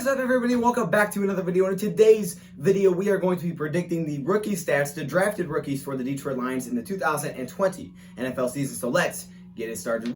What's up, everybody? Welcome back to another video. In today's video, we are going to be predicting the rookie stats, the drafted rookies for the Detroit Lions in the 2020 NFL season. So let's get it started.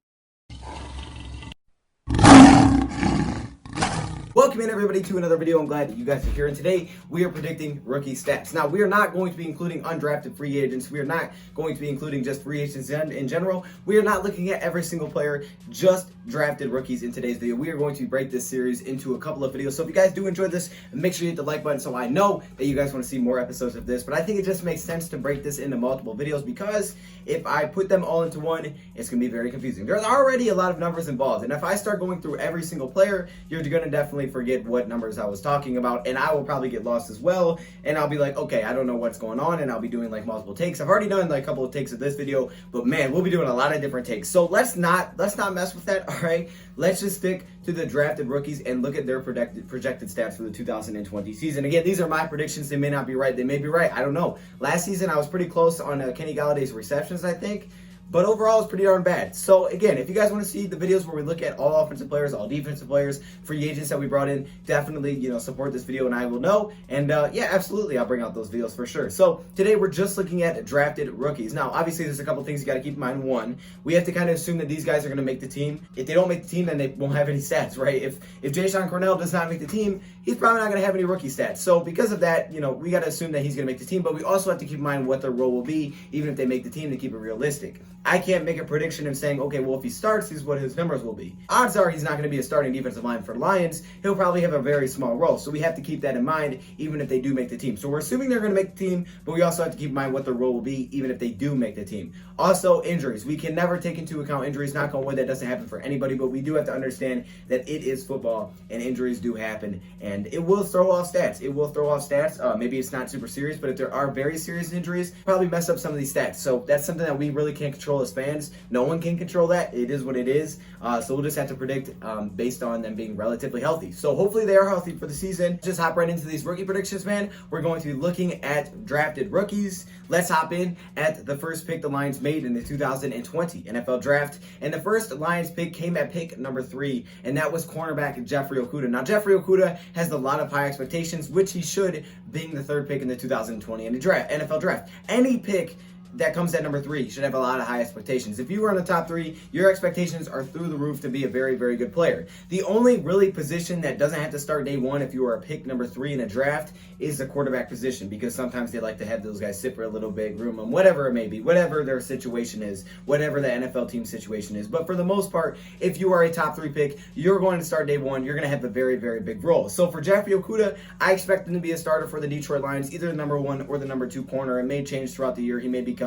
Welcome in, everybody, to another video. I'm glad that you guys are here, and today we are predicting rookie stats. Now, we are not going to be including undrafted free agents. We are not going to be including just free agents in general. We are not looking at every single player, just drafted rookies in today's video. We are going to break this series into a couple of videos. So if you guys do enjoy this, make sure you hit the like button so I know that you guys want to see more episodes of this. But I think it just makes sense to break this into multiple videos, because if I put them all into one, it's going to be very confusing. There's already a lot of numbers involved, and if I start going through every single player, you're going to definitely forget what numbers I was talking about, and I will probably get lost as well, and I'll be like, okay, I don't know what's going on, and I'll be doing like multiple takes. I've already done like a couple of takes of this video, but man, we'll be doing a lot of different takes. So let's not mess with that. All right, let's just stick to the drafted rookies and look at their projected stats for the 2020 season. Again, these are my predictions. They may not be right. They may be right. I don't know. Last season, I was pretty close on Kenny Galladay's receptions, I think. But overall, it's pretty darn bad. So again, if you guys want to see the videos where we look at all offensive players, all defensive players, free agents that we brought in, definitely, support this video and I will know. And yeah, absolutely, I'll bring out those videos for sure. So today we're just looking at drafted rookies. Now, obviously, there's a couple things you got to keep in mind. One, we have to kind of assume that these guys are going to make the team. If they don't make the team, then they won't have any stats, right? If Jayshon Cornell does not make the team, he's probably not going to have any rookie stats. So because of that, we got to assume that he's going to make the team, but we also have to keep in mind what their role will be, even if they make the team, to keep it realistic. I can't make a prediction of saying, okay, well, if he starts, this is what his numbers will be. Odds are he's not going to be a starting defensive line for the Lions. He'll probably have a very small role. So we have to keep that in mind, even if they do make the team. So we're assuming they're going to make the team, but we also have to keep in mind what their role will be, even if they do make the team. Also, injuries. We can never take into account injuries. Knock on wood, that doesn't happen for anybody, but we do have to understand that it is football and injuries do happen, and it will throw off stats. It will throw off stats. Maybe it's not super serious, but if there are very serious injuries, probably mess up some of these stats. So that's something that we really can't control as fans. No one can control that. It is what it is. So we'll just have to predict based on them being relatively healthy. So hopefully they are healthy for the season. Just hop right into these rookie predictions, man. We're going to be looking at drafted rookies. Let's hop in at the first pick the Lions made in the 2020 NFL Draft. And the first Lions pick came at pick number 3, and that was cornerback Jeffrey Okudah. Now, Jeffrey Okudah has a lot of high expectations, which he should, being the third pick in the 2020 NFL Draft. Any pick that comes at number 3 should have a lot of high expectations. If you were in the top 3, your expectations are through the roof to be a very, very good player. The only really position that doesn't have to start day 1 if you are a pick number 3 in a draft is the quarterback position, because sometimes they like to have those guys sit for a little bit, groom them, whatever it may be, whatever their situation is, whatever the NFL team situation is. But for the most part, if you are a top 3 pick, you're going to start day 1. You're going to have a very, very big role. So for Jeffrey Okudah, I expect him to be a starter for the Detroit Lions, either the number 1 or the number 2 corner. It may change throughout the year. He may become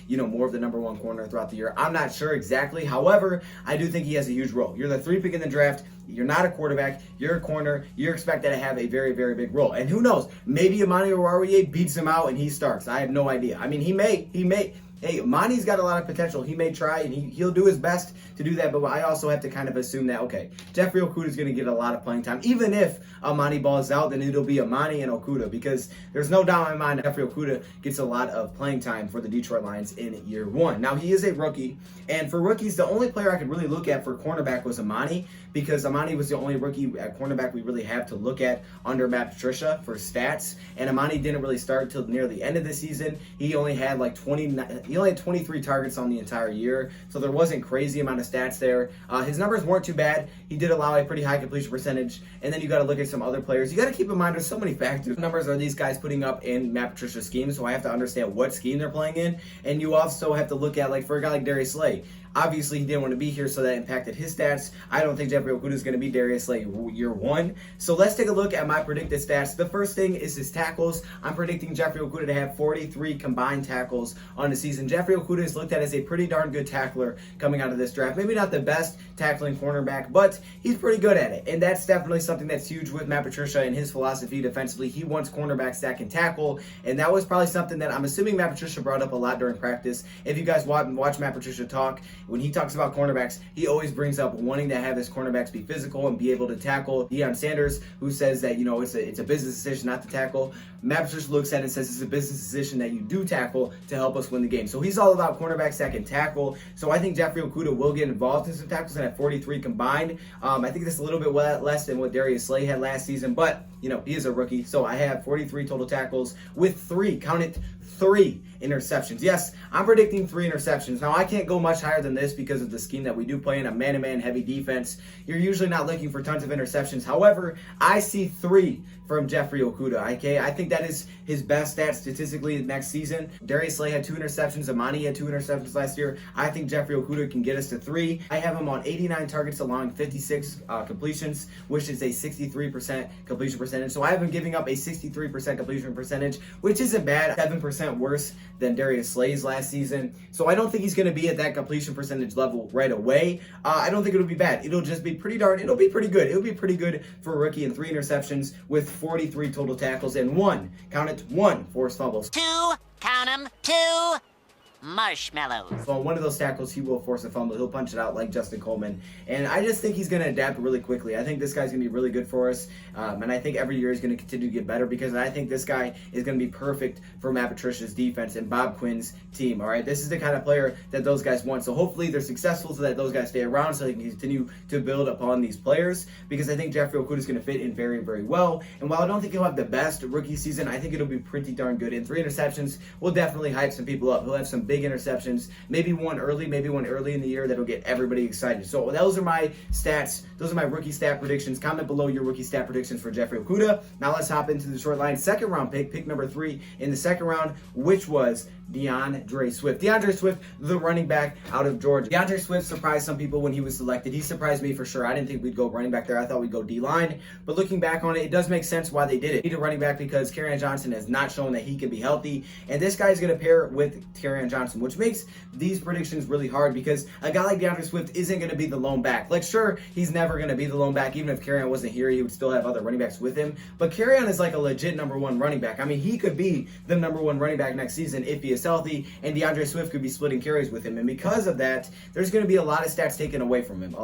more of the number 1 corner throughout the year. I'm not sure exactly. However, I do think he has a huge role. You're the 3 pick in the draft. You're not a quarterback. You're a corner. You're expected to have a very, very big role. And who knows? Maybe Amani Oruwariye beats him out and he starts. I have no idea. I mean, he may. Hey, Monty's got a lot of potential. He may try, and he'll do his best to do that, but I also have to kind of assume that, okay, Jeffrey Okudah is going to get a lot of playing time. Even if Amani balls out, then it'll be Amani and Okudah, because there's no doubt in my mind that Jeffrey Okudah gets a lot of playing time for the Detroit Lions in year 1. Now, he is a rookie, and for rookies, the only player I could really look at for cornerback was Amani, because Amani was the only rookie at cornerback we really have to look at under Matt Patricia for stats, and Amani didn't really start until near the end of the season. He only had like 23 targets on the entire year, so there wasn't crazy amount of stats there. His numbers weren't too bad. He did allow a pretty high completion percentage, and then you got to look at some other players. You got to keep in mind there's so many factors. What numbers are these guys putting up in Matt Patricia's scheme, so I have to understand what scheme they're playing in, and you also have to look at, like, for a guy like Darius Slay, obviously he didn't want to be here, so that impacted his stats. I don't think Jeffrey Okudah is going to be Darius Slay year 1. So let's take a look at my predicted stats. The first thing is his tackles. I'm predicting Jeffrey Okudah to have 43 combined tackles on the season. Jeffrey Okudah is looked at as a pretty darn good tackler coming out of this draft. Maybe not the best tackling cornerback, but he's pretty good at it. And that's definitely something that's huge with Matt Patricia and his philosophy defensively. He wants cornerbacks that can tackle, and that was probably something that I'm assuming Matt Patricia brought up a lot during practice. If you guys watch Matt Patricia talk, when he talks about cornerbacks, he always brings up wanting to have his cornerbacks be physical and be able to tackle. Deion Sanders, who says that, it's a business decision not to tackle. Matt just looks at it and says it's a business decision that you do tackle to help us win the game. So he's all about cornerbacks that can tackle. So I think Jeffrey Okudah will get involved in some tackles, and at 43 combined. I think that's a little bit less than what Darius Slay had last season, but he is a rookie. So I have 43 total tackles with 3 interceptions. Yes, I'm predicting 3 interceptions. Now, I can't go much higher than this because of the scheme that we do play in a man-to-man heavy defense. You're usually not looking for tons of interceptions. However, I see 3 from Jeffrey Okudah. Okay, I think that is his best stat statistically next season. Darius Slay had 2 interceptions. Amani had 2 interceptions last year. I think Jeffrey Okudah can get us to 3. I have him on 89 targets, allowing 56 completions, which is a 63% completion percentage. So I have him giving up a 63% completion percentage, which isn't bad. 7% worse than Darius Slay's last season. So I don't think he's going to be at that completion percentage level right away. I don't think it'll be bad. It'll just be it'll be pretty good. It'll be pretty good for a rookie, and 3 interceptions with 43 total tackles and 1 forced fumbles. 2, count 'em, 2 marshmallows. So on one of those tackles, he will force a fumble. He'll punch it out like Justin Coleman. And I just think he's going to adapt really quickly. I think this guy's going to be really good for us. And I think every year he's going to continue to get better, because I think this guy is going to be perfect for Matt Patricia's defense and Bob Quinn's team. All right, this is the kind of player that those guys want. So hopefully they're successful so that those guys stay around so they can continue to build upon these players, because I think Jeffrey Okudah is going to fit in very, very well. And while I don't think he'll have the best rookie season, I think it'll be pretty darn good. And 3 interceptions will definitely hype some people up. He'll have some big interceptions, maybe one early in the year that'll get everybody excited. So those are my stats. Those are my rookie stat predictions. Comment below your rookie stat predictions for Jeffrey Okudah. Now let's hop into the short line. Second round pick number 3 in the second round, which was Deandre Swift. Deandre Swift, the running back out of Georgia. Deandre Swift surprised some people when he was selected. He surprised me for sure. I didn't think we'd go running back there. I thought we'd go D-line. But looking back on it, it does make sense why they did it. Need a running back because Kerryon Johnson has not shown that he can be healthy. And this guy's going to pair with Kerryon Johnson, which makes these predictions really hard, because a guy like Deandre Swift isn't going to be the lone back. Like, sure, he's never going to be the lone back. Even if Kerryon wasn't here, he would still have other running backs with him. But Kerryon is like a legit number 1 running back. I mean, he could be the number 1 running back next season if he is healthy, and Deandre Swift could be splitting carries with him. And because of that, there's going to be a lot of stats taken away from him.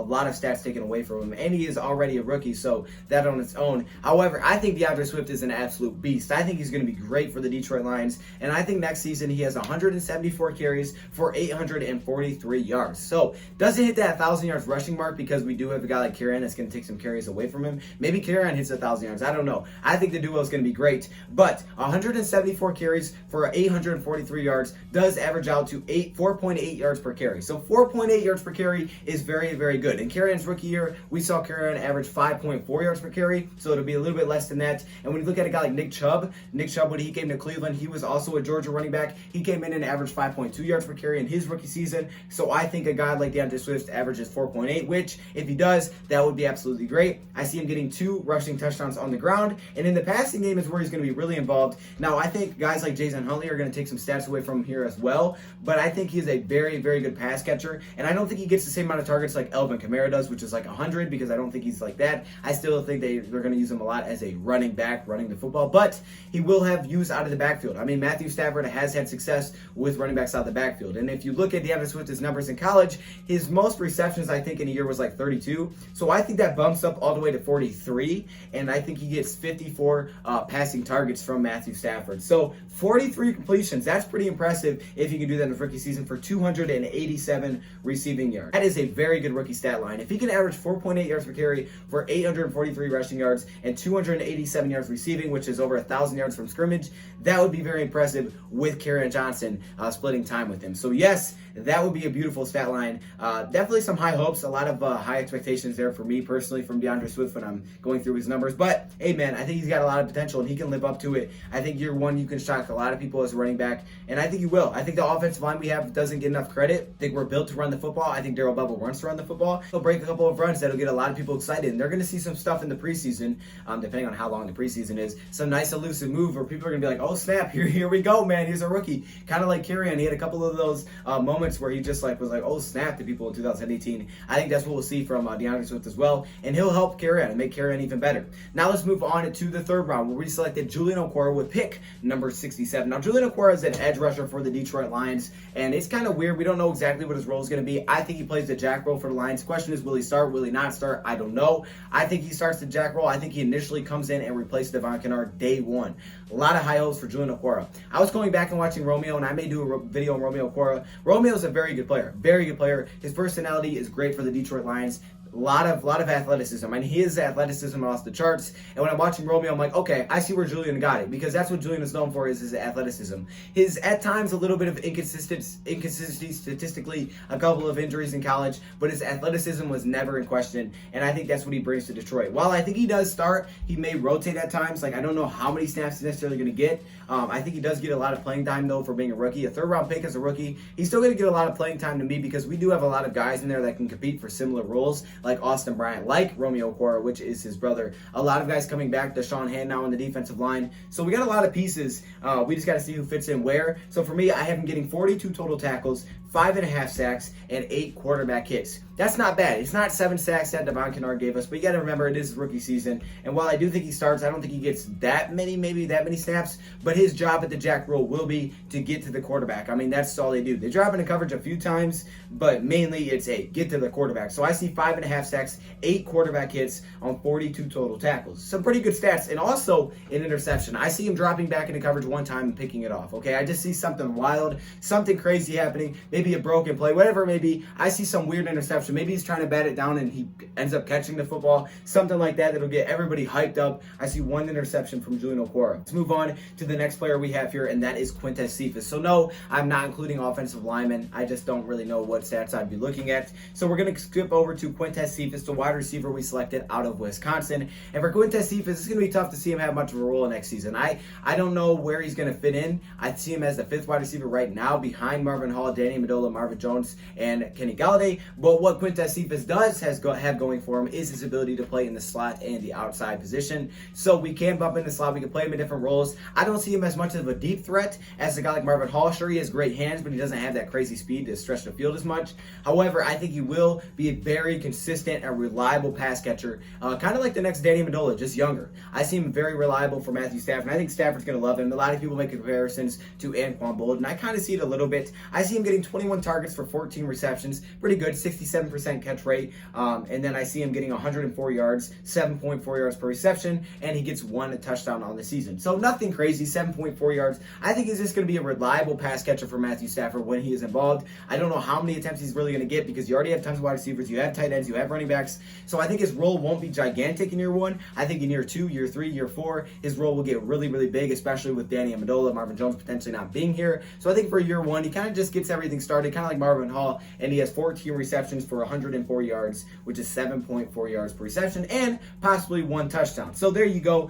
And he is already a rookie, so that on its own. However, I think Deandre Swift is an absolute beast. I think he's going to be great for the Detroit Lions. And I think next season he has 174 carries for 843 yards. So, doesn't hit that 1,000 yards rushing mark, because we do have a guy like Kerryon that's going to take some carries away from him. Maybe Kerryon hits 1,000 yards. I don't know. I think the duo is going to be great. But 174 carries for 843 yards does average out to 4.8 yards per carry. So 4.8 yards per carry is very, very good. In Kerryon's rookie year, we saw Kerryon average 5.4 yards per carry, so it'll be a little bit less than that. And when you look at a guy like Nick Chubb, when he came to Cleveland, he was also a Georgia running back. He came in and averaged 5.2 yards per carry in his rookie season. So I think a guy like Deandre Swift averages 4.8, which, if he does, that would be absolutely great. I see him getting 2 rushing touchdowns on the ground, and in the passing game is where he's going to be really involved. Now, I think guys like Jason Huntley are going to take some stats away from him here as well, but I think he's a very, very good pass catcher, and I don't think he gets the same amount of targets like Alvin Kamara does, which is like 100, because I don't think he's like that. I still think they're going to use him a lot as a running back, running the football, but he will have use out of the backfield. I mean, Matthew Stafford has had success with running backs out of the backfield, and if you look at Deandre Swift's numbers in college, his most receptions, I think, in a year was like 32, so I think that bumps up all the way to 43, and I think he gets 54 passing targets from Matthew Stafford. So 43 completions, that's pretty impressive if you can do that in his rookie season, for 287 receiving yards. That is a very good rookie stat line. If he can average 4.8 yards per carry for 843 rushing yards and 287 yards receiving, which is over 1,000 yards from scrimmage, that would be very impressive with Kerryon Johnson splitting time with him. So yes, that would be a beautiful stat line. Definitely some high hopes, a lot of high expectations there for me personally from Deandre Swift when I'm going through his numbers. But hey man, I think he's got a lot of potential and he can live up to it. I think year 1 you can shock a lot of people as a running back, and I think you will. I think the offensive line we have doesn't get enough credit. I think we're built to run the football. I think Darrell Bevell wants to run the football. He'll break a couple of runs that'll get a lot of people excited, and they're going to see some stuff in the preseason, depending on how long the preseason is. Some nice elusive move where people are going to be like, oh snap, here we go, man. He's a rookie. Kind of like Kerryon. He had a couple of those moments moments where he just was like, oh snap to people in 2018. I think that's what we'll see from Deandre Swift as well, and he'll help carry on and make carry on even better. Now let's move on to the third round where we selected Julian Cora with pick number 67. Now Julian Cora is an edge rusher for the Detroit Lions, and it's kind of weird. We don't know exactly what his role is going to be. I think he plays the jack role for the Lions. Question is, will he start? Will he not start? I don't know. I think he starts the jack role. I think he initially comes in and replaces Devon Kennard day one. A lot of high hopes for Julian Cora. I was going back and watching Romeo, and I may do a video on Romeo Cora. Romeo is a very good player. Very good player. His personality is great for the Detroit Lions. A lot of athleticism. I mean, his athleticism off the charts. And when I'm watching Romeo, I'm like, okay, I see where Julian got it, because that's what Julian is known for, is his athleticism. His, at times, a little bit of inconsistency statistically, a couple of injuries in college, but his athleticism was never in question, and I think that's what he brings to Detroit. While I think he does start, he may rotate at times. Like, I don't know how many snaps he's necessarily going to get. I think he does get a lot of playing time, though, for being a rookie. A third-round pick as a rookie, he's still going to get a lot of playing time to me, because we do have a lot of guys in there that can compete for similar roles, like Austin Bryant, like Romeo Cora, which is his brother. A lot of guys coming back. Deshaun Hand now on the defensive line. So we got a lot of pieces. We just got to see who fits in where. So for me, I have him getting 42 total tackles, 5.5 sacks, and 8 quarterback hits. That's not bad. It's not 7 sacks that Devon Kennard gave us, but you got to remember it is his rookie season. And while I do think he starts, I don't think he gets maybe that many snaps, but his job at the jack role will be to get to the quarterback. I mean, that's all they do. They drop into coverage a few times, but mainly it's get to the quarterback. So I see 5.5 sacks, 8 quarterback hits on 42 total tackles. Some pretty good stats, and also an interception. I see him dropping back into coverage one time and picking it off, okay? I just see something wild, something crazy happening, maybe a broken play, whatever it may be. I see some weird interception. Maybe he's trying to bat it down and he ends up catching the football, something like that that'll get everybody hyped up. I see 1 interception from Julian Cora. Let's move on to the next player we have here, and that is Quintin Cephas. So no, I'm not including offensive linemen. I just don't really know what stats I'd be looking at. So we're going to skip over to Quintin Cephas, the wide receiver we selected out of Wisconsin. And for Quintin Cephas, it's going to be tough to see him have much of a role next season. I don't know where he's going to fit in. I see him as the 5th wide receiver right now, behind Marvin Hall, Danny Amendola, Marvin Jones, and Kenny Galladay. But what Quintin Cephas does have going for him is his ability to play in the slot and the outside position. So we can bump in the slot. We can play him in different roles. I don't see him as much of a deep threat as a guy like Marvin Hall. Sure, he has great hands, but he doesn't have that crazy speed to stretch the field as much. However, I think he will be a very consistent and reliable pass catcher, kind of like the next Danny Amendola, just younger. I see him very reliable for Matthew Stafford, and I think Stafford's going to love him. A lot of people make comparisons to Anquan Boldin. I kind of see it a little bit. I see him getting 21 targets for 14 receptions. Pretty good, 67% catch rate. And then I see him getting 104 yards, 7.4 yards per reception, and he gets 1 touchdown on the season. So nothing crazy, 7.4 yards. I think he's just going to be a reliable pass catcher for Matthew Stafford when he is involved. I don't know how many attempts he's really going to get, because you already have tons of wide receivers, you have tight ends, you have running backs. So I think his role won't be gigantic in year 1. I think in year 2, year 3, year 4, his role will get really, really big, especially with Danny Amendola, Marvin Jones potentially not being here. So I think for year 1, he kind of just gets everything started, kind of like Marvin Hall, and he has 14 receptions for 104 yards, which is 7.4 yards per reception, and possibly 1 touchdown. So there you go.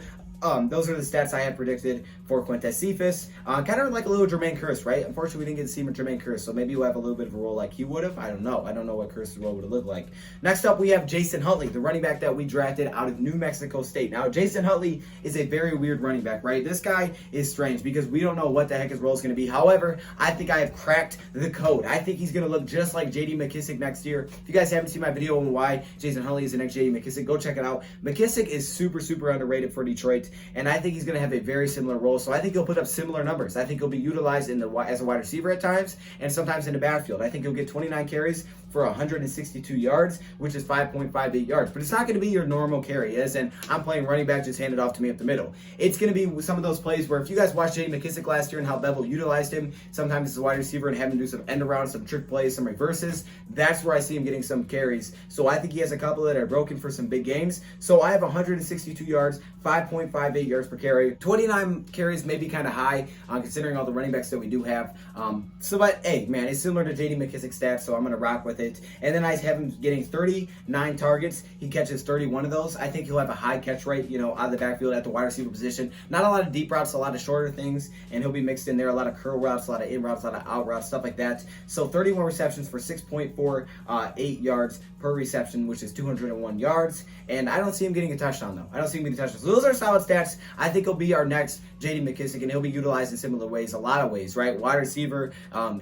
Those are the stats I had predicted for Quintin Cephas. Kind of like a little Jermaine Kearse, right? Unfortunately, we didn't get to see Jermaine Kearse, so maybe we'll have a little bit of a role like he would have. I don't know. I don't know what Kearse's role would have looked like. Next up, we have Jason Huntley, the running back that we drafted out of New Mexico State. Now, Jason Huntley is a very weird running back, right? This guy is strange because we don't know what the heck his role is going to be. However, I think I have cracked the code. I think he's going to look just like J.D. McKissic next year. If you guys haven't seen my video on why Jason Huntley is the next J.D. McKissic, go check it out. McKissic is super, super underrated for Detroit, and I think he's going to have a very similar role. So I think he'll put up similar numbers. I think he'll be utilized as a wide receiver at times, and sometimes in the backfield. I think he'll get 29 carries for 162 yards, which is 5.58 yards. But it's not going to be your normal carry, as in I'm playing running back, just hand it off to me up the middle. It's going to be some of those plays where if you guys watched J.D. McKissic last year and how Bevel utilized him, sometimes as a wide receiver and having him do some end around, some trick plays, some reverses, that's where I see him getting some carries. So I think he has a couple that are broken for some big games. So I have 162 yards, 5.58 yards per carry. 29 carries may be kind of high, considering all the running backs that we do have. But hey, man, it's similar to J.D. McKissic's stats, so I'm going to rock with it. it. And then I have him getting 39 targets. He catches 31 of those. I think he'll have a high catch rate, you know, out of the backfield at the wide receiver position. Not a lot of deep routes, a lot of shorter things, and he'll be mixed in there. A lot of curl routes, a lot of in routes, a lot of out routes, stuff like that. So 31 receptions for 6.48 yards per reception, which is 201 yards. And I don't see him getting a touchdown, though. I don't see him getting a touchdown. So those are solid stats. I think he'll be our next J.D. McKissick, and he'll be utilized in similar ways, a lot of ways, right? Wide receiver,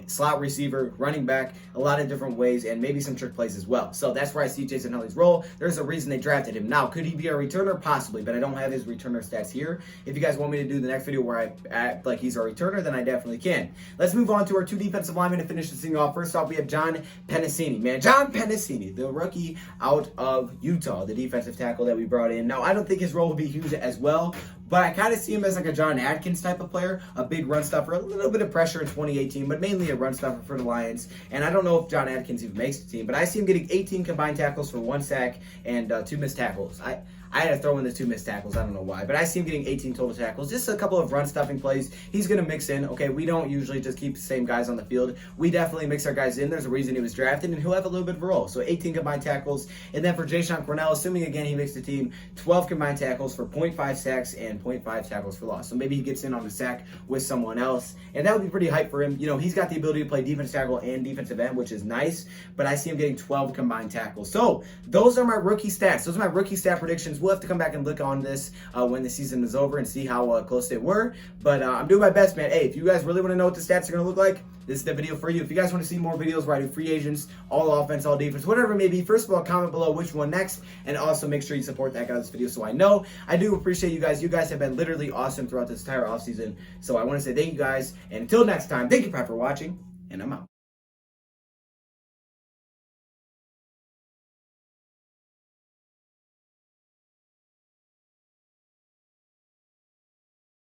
slot receiver, running back, a lot of different ways, and maybe some trick plays as well. So that's where I see Jason Huntley's role. There's a reason they drafted him. Now, could he be a returner? Possibly, but I don't have his returner stats here. If you guys want me to do the next video where I act like he's a returner, then I definitely can. Let's move on to our two defensive linemen to finish this thing off. First off, we have John Pennicini. Man, John Pennicini, the rookie out of Utah, the defensive tackle that we brought in. Now, I don't think his role will be huge as well, but I kind of see him as like a John Adkins type of player, a big run stuffer, a little bit of pressure in 2018, but mainly a run stuffer for the Lions. And I don't know if John Adkins even makes the team, but I see him getting 18 combined tackles for 1 sack and 2 missed tackles. I had to throw in the 2 missed tackles. I don't know why, but I see him getting 18 total tackles. Just a couple of run stuffing plays. He's going to mix in. Okay, we don't usually just keep the same guys on the field. We definitely mix our guys in. There's a reason he was drafted, and he'll have a little bit of a role. So 18 combined tackles. And then for Jayshon Cornell, assuming again he makes the team, 12 combined tackles for 0.5 sacks and 0.5 tackles for loss. So maybe he gets in on a sack with someone else, and that would be pretty hype for him. You know, he's got the ability to play defensive tackle and defensive end, which is nice, but I see him getting 12 combined tackles. So those are my rookie stats. Those are my rookie stat predictions. We'll have to come back and look on this when the season is over and see how close they were. But I'm doing my best, man. Hey, if you guys really want to know what the stats are going to look like, this is the video for you. If you guys want to see more videos where I do free agents, all offense, all defense, whatever it may be, first of all, comment below which one next, and also make sure you support that guy this video so I know. I do appreciate you guys. You guys have been literally awesome throughout this entire offseason. So I want to say thank you guys, and until next time, thank you for watching, and I'm out.